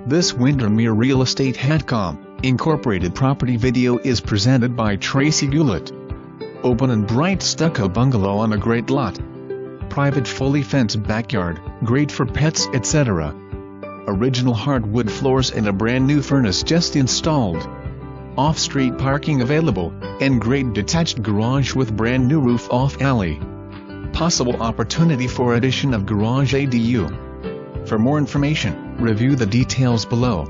This Windermere Real Estate Whatcom, Incorporated property video is presented by Tracie Gulit. Open and bright stucco bungalow on a great lot. Private fully fenced backyard, great for pets etc. Original hardwood floors and a brand new furnace just installed. Off-street parking available, and great detached garage with brand new roof off alley. Possible opportunity for addition of garage ADU. For more information, review the details below.